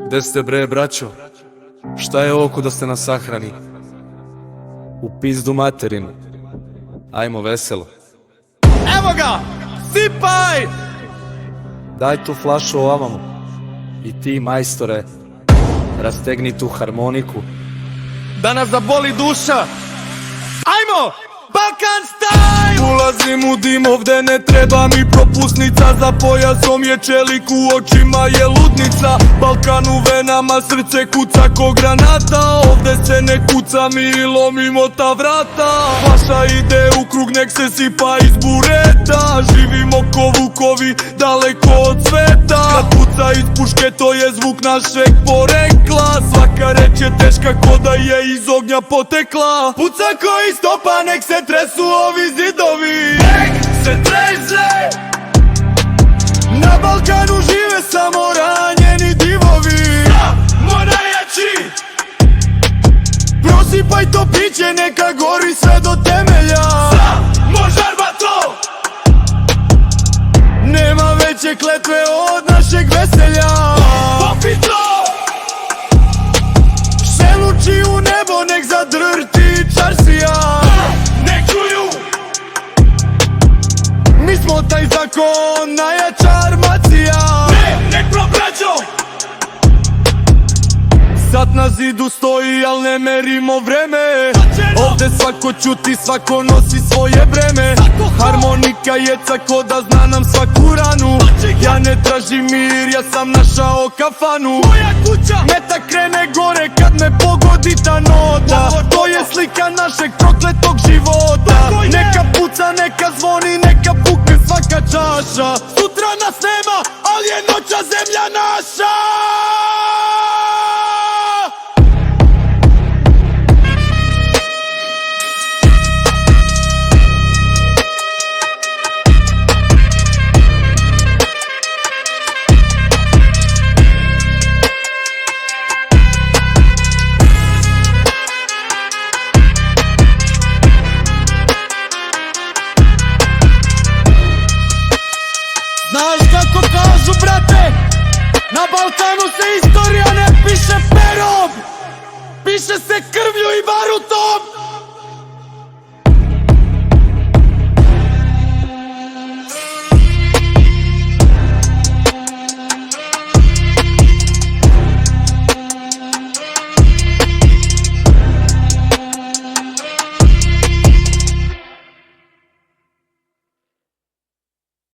Gde ste bre braćo? Šta je ovo da ste nas sahrani? U pizdu materinu. Ajmo veselo. Evo ga! Sipaj! Daj tu flašu ovamo. I ti majstore, rastegni tu harmoniku. Da nas zaboli duša. Ajmo! Balkan style! Ulazim u dim, ovde ne treba mi propusnica. Za pojazom je čelik, u očima je ludnica. Balkan u venama, srce kuca ko granata. Ovde se ne kuca, mi lomimo ta vrata. Flaša ide u krug, nek se sipa iz bureta. Živimo ko vukovi, daleko od sveta. Kad puca iz puške, to je zvuk našeg porekla. Svaka reč je teška, ko da je iz ognja potekla. Puca ko iz topa, nek se tresu ovi zidovi. Nek se trese! Na Balkanu žive samo ranjeni divovi. Samo najjači! Prosipaj to piće, neka gori sve do temelja. Samo žarbato! Nema veće kletve od našeg veselja. Popi to! Šeluči u nebo, nek zadrti čarsija. Nek čuju! Mi smo taj zakon, najjača armacija. Nek probrađo! Sad na zidu stoji, al ne merimo vreme. Ovde svako čuti, svako nosi svoje breme. Harmonika jeca ko da zna nam svaku ranu. Ja ne tražim mir, ja sam našao kafanu. Moja kuća! Metak krene gore kad me pogodi ta nota. To je slika našeg prokletog života. Neka puca, neka zvoni, neka pukne svaka čaša. Sutra nas nema, al je noća zemlja naša. Znaš kako kažu, brate, na Balkanu se istorija ne piše perom, piše se krvlju i barutom.